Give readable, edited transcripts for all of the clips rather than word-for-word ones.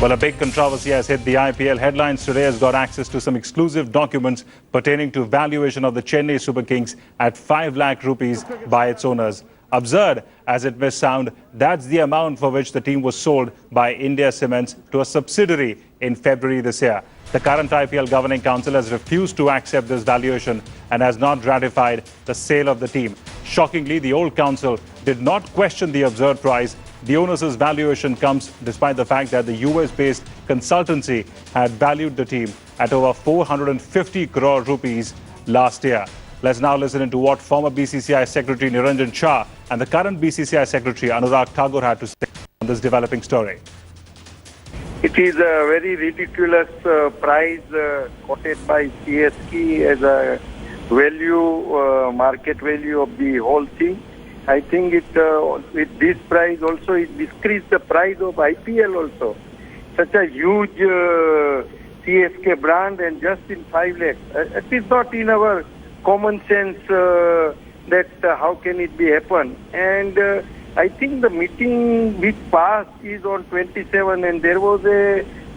Well, a big controversy has hit the IPL. Headlines today has got access to some exclusive documents pertaining to valuation of the Chennai Super Kings at 5 lakh rupees by its owners. Absurd as it may sound, that's the amount for which the team was sold by India Cements to a subsidiary in February this year. The current IPL Governing Council has refused to accept this valuation and has not ratified the sale of the team. Shockingly, the old council did not question the absurd price. The owners' valuation comes despite the fact that the US-based consultancy had valued the team at over 450 crore rupees last year. Let's now listen into what former BCCI Secretary Niranjan Shah and the current BCCI Secretary Anurag Thakur had to say on this developing story. It is a very ridiculous price quoted by CSK as a value, market value of the whole thing. I think with this price also it decreased the price of IPL also. Such a huge CSK brand and just in 5 lakhs. It is not in our common sense that how can it be happen. And I think the meeting which passed is on 27 and there was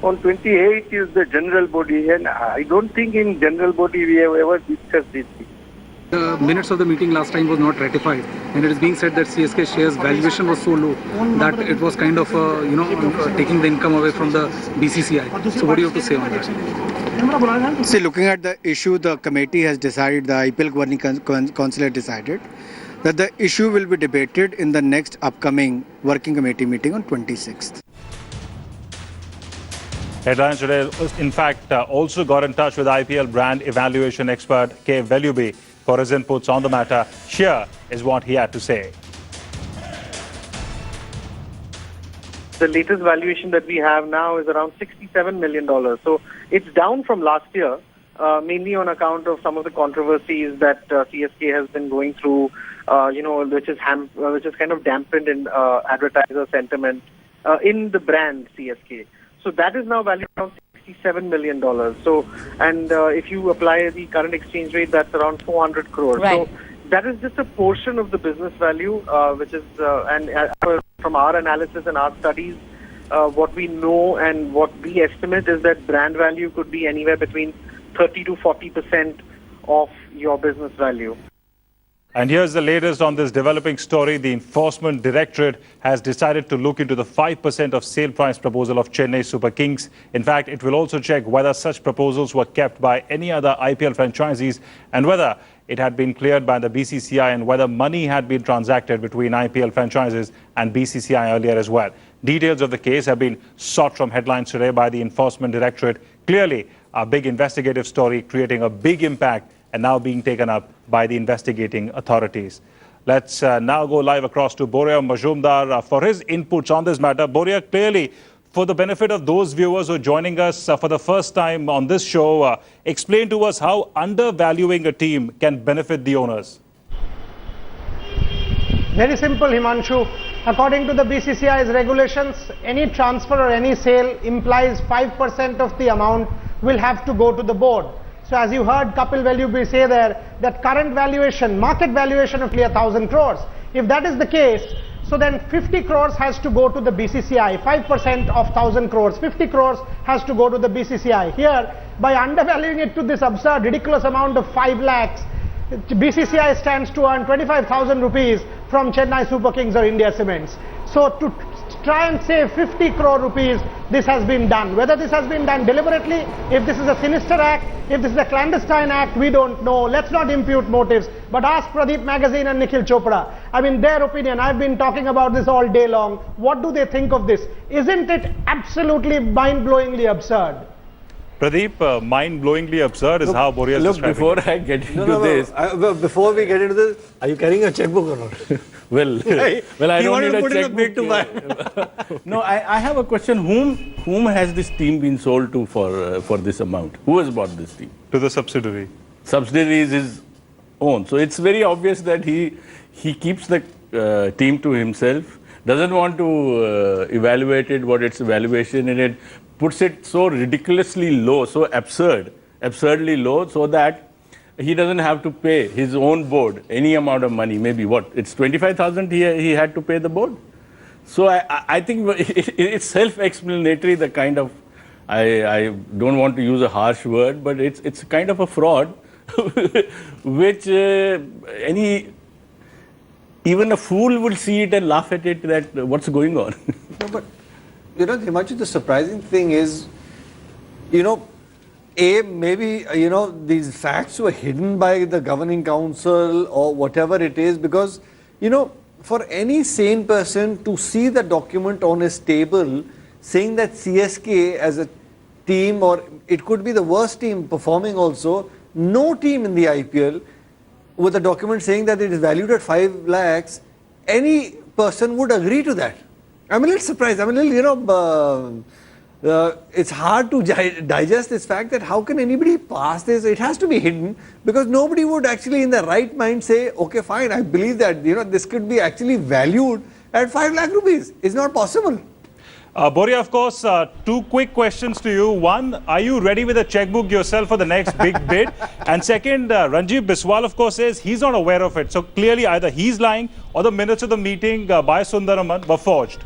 on 28 is the general body, and I don't think in general body we have ever discussed this thing. The minutes of the meeting last time was not ratified, and it is being said that CSK shares valuation was so low that it was kind of taking the income away from the BCCI. So what do you have to say on that? See, looking at the issue, the committee has decided, the IPL Governing Council has decided that the issue will be debated in the next upcoming working committee meeting on 26th. Headlines today, in fact, also got in touch with IPL brand evaluation expert K. Veluby for his inputs on the matter. Here is what he had to say. The latest valuation that we have now is around $67 million. So it's down from last year, mainly on account of some of the controversies that CSK has been going through, which is kind of dampened in advertiser sentiment in the brand CSK. So that is now valued around $67 million. So, and if you apply the current exchange rate, that's around 400 crores. Right. So that is just a portion of the business value, which is, from our analysis and our studies, what we know and what we estimate is that brand value could be anywhere between 30 to 40% of your business value. And here's the latest on this developing story. The Enforcement Directorate has decided to look into the 5% of sale price proposal of Chennai Super Kings. In fact, it will also check whether such proposals were kept by any other IPL franchisees and whether it had been cleared by the BCCI and whether money had been transacted between IPL franchises and BCCI earlier as well. Details of the case have been sought from headlines today by the Enforcement Directorate. Clearly, a big investigative story creating a big impact and now being taken up by the investigating authorities. Let's now go live across to Boria Majumdar for his inputs on this matter. Boria, clearly, for the benefit of those viewers who are joining us for the first time on this show, explain to us how undervaluing a team can benefit the owners. Very simple, Himanshu. According to the BCCI's regulations, any transfer or any sale implies 5% of the amount will have to go to the board. So as you heard Kapil Veluby say there, that current valuation, market valuation of 1,000 crores. If that is the case, so then 50 crores has to go to the BCCI, 5% of 1,000 crores, 50 crores has to go to the BCCI. Here, by undervaluing it to this absurd, ridiculous amount of 5 lakhs, BCCI stands to earn 25,000 rupees from Chennai Super Kings or India Cements. So to try and save 50 crore rupees, this has been done. Whether this has been done deliberately, if this is a sinister act, if this is a clandestine act, we don't know. Let's not impute motives. But ask Pradeep Magazine and Nikhil Chopra. I mean, their opinion. I've been talking about this all day long. What do they think of this? Isn't it absolutely mind-blowingly absurd? Pradeep, mind-blowingly absurd is how Boria is describing. Before I get into this... before we get into this, are you carrying a checkbook or not? Well, I don't need a checkbook. To buy. No, I have a question. Whom has this team been sold to for this amount? Who has bought this team? To the subsidiary. Subsidiary is his own. So it's very obvious that he keeps the team to himself, doesn't want to evaluate it, what its evaluation in it, puts it so ridiculously low, so absurdly low, so that he doesn't have to pay his own board any amount of money, maybe what? It's 25,000 he had to pay the board. So I think it's self-explanatory, the kind of, I don't want to use a harsh word, but it's kind of a fraud, which even a fool would see it and laugh at it, that what's going on. No, but, Himanshu, the surprising thing is, maybe, these facts were hidden by the governing council or whatever it is, because, for any sane person to see the document on his table saying that CSK as a team, or it could be the worst team performing also, no team in the IPL, with a document saying that it is valued at 5 lakhs, any person would agree to that. I'm a little surprised. I'm a little, it's hard to digest this fact that how can anybody pass this? It has to be hidden, because nobody would actually in their right mind say, okay, fine, I believe that, this could be actually valued at 5 lakh rupees. It's not possible. Boria, of course, 2 quick questions to you. One, are you ready with a checkbook yourself for the next big bid? And second, Ranjit Biswal, of course, says he's not aware of it. So clearly either he's lying or the minutes of the meeting by Sundaraman were forged.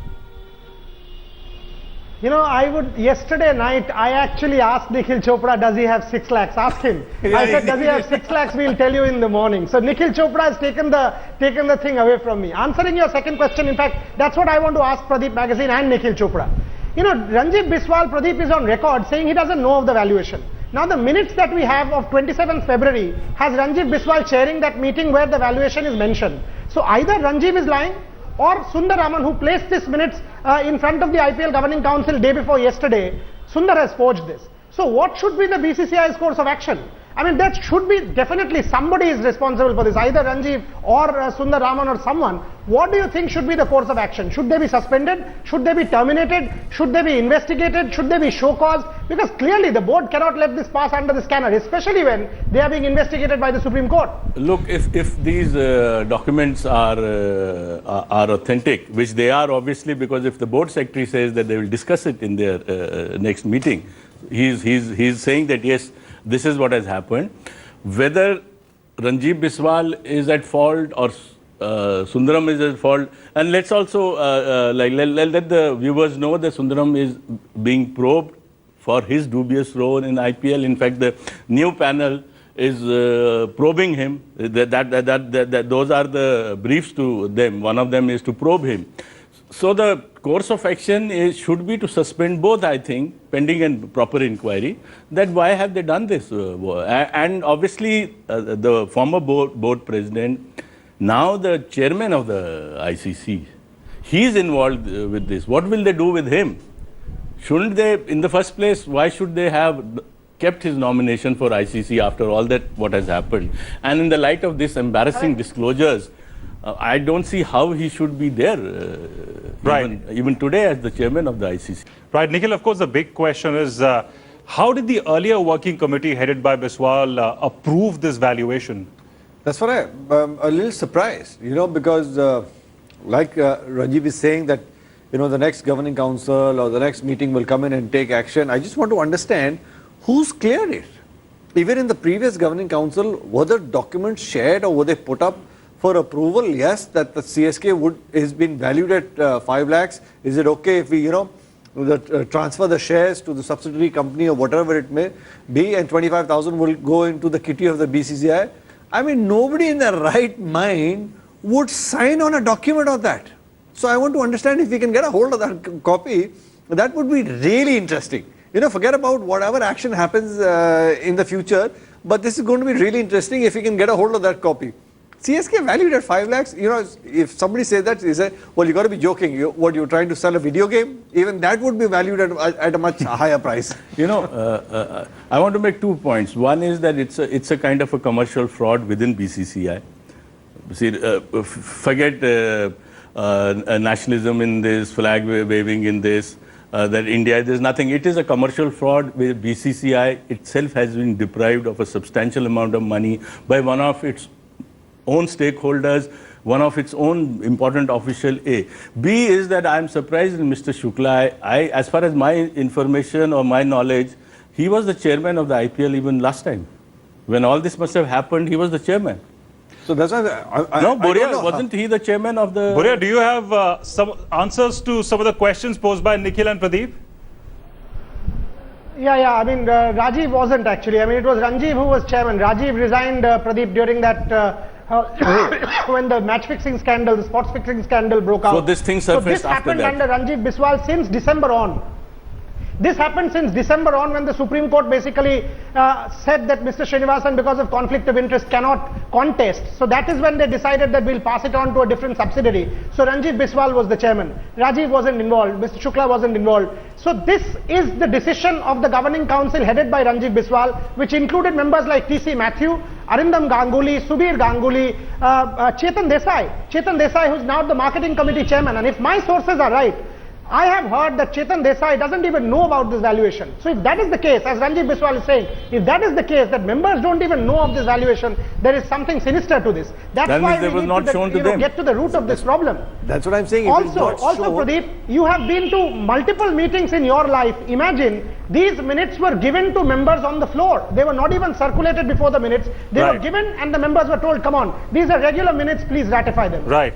Yesterday night, I actually asked Nikhil Chopra, does he have 6 lakhs? Ask him. I said, does he have 6 lakhs? We'll tell you in the morning. So Nikhil Chopra has taken the thing away from me. Answering your second question, in fact, that's what I want to ask Pradeep Magazine and Nikhil Chopra. Ranjit Biswal, Pradeep is on record saying he doesn't know of the valuation. Now the minutes that we have of 27th February has Ranjit Biswal chairing that meeting where the valuation is mentioned. So either Ranjit is lying, or Sundar Raman, who placed this minutes in front of the IPL Governing Council day before yesterday, Sundar has forged this. So what should be the BCCI's course of action? I mean, that should be definitely somebody is responsible for this, either Ranjiv or Sundar Raman or someone. What do you think should be the course of action? Should they be suspended? Should they be terminated? Should they be investigated? Should they be show cause? Because clearly the board cannot let this pass under the scanner, especially when they are being investigated by the Supreme Court. Look, if these documents are authentic, which they are obviously, because if the board secretary says that they will discuss it in their next meeting, he's saying that yes, this is what has happened. Whether Ranjit Biswal is at fault or Sundaram is at fault, and let's also let the viewers know that Sundaram is being probed for his dubious role in IPL. In fact, the new panel is probing him. Those are the briefs to them. One of them is to probe him. So the course of action should be to suspend both, I think, pending and proper inquiry, that why have they done this? And obviously, the former board president, now the chairman of the ICC, he's involved with this. What will they do with him? Shouldn't they, in the first place, why should they have kept his nomination for ICC after all that, what has happened? And in the light of this embarrassing disclosures, I don't see how he should be there, even today as the chairman of the ICC. Right, Nikhil, of course, the big question is, how did the earlier working committee headed by Biswal approve this valuation? That's what I'm a little surprised, because like Rajiv is saying that, the next governing council or the next meeting will come in and take action. I just want to understand who's cleared it. Even in the previous governing council, were the documents shared or were they put up for approval? Yes, that the CSK is been valued at 5 lakhs. Is it okay if we, transfer the shares to the subsidiary company or whatever it may be, and 25,000 will go into the kitty of the BCCI? I mean, nobody in their right mind would sign on a document of that. So I want to understand if we can get a hold of that copy. That would be really interesting. Forget about whatever action happens in the future, but this is going to be really interesting if we can get a hold of that copy. CSK valued at 5 lakhs, if somebody says that, they say, well, you got to be joking. You're trying to sell a video game? Even that would be valued at a much higher price. I want to make 2 points. One is that it's a kind of a commercial fraud within BCCI. See, forget nationalism in this, flag waving in this, that India, there's nothing. It is a commercial fraud where BCCI itself has been deprived of a substantial amount of money by one of its own stakeholders, one of its own important official A. B is that I am surprised in Mr. Shukla. As far as my information or my knowledge, he was the chairman of the IPL even last time. When all this must have happened, he was the chairman. So that's why No, Boria, wasn't he the chairman of the... Boria, do you have some answers to some of the questions posed by Nikhil and Pradeep? Yeah, I mean, Rajiv wasn't actually. I mean, it was Ranjiv who was chairman. Rajiv resigned, Pradeep, during that, when the match fixing scandal, the sports fixing scandal broke out. So this thing surfaced after that. So this happened under Ranjiv Biswal since December on. This happened since December on, when the Supreme Court basically said that Mr. Srinivasan, because of conflict of interest, cannot contest. So that is when they decided that we'll pass it on to a different subsidiary. So Ranjiv Biswal was the chairman. Rajiv wasn't involved. Mr. Shukla wasn't involved. So this is the decision of the governing council headed by Ranjiv Biswal, which included members like T.C. Matthew, Arindam Ganguly, Subir Ganguly, Chetan Desai, who's now the marketing committee chairman. And if my sources are right, I have heard that Chetan Desai doesn't even know about this valuation. So if that is the case, as Ranjiv Biswal is saying, if that is the case, that members don't even know of this valuation, there is something sinister to this. That's why we need to get to the root of this problem. That's what I'm saying. Also, Pradeep, you have been to multiple meetings in your life. Imagine these minutes were given to members on the floor. They were not even circulated before the minutes. They were given and the members were told, come on, these are regular minutes, please ratify them. Right.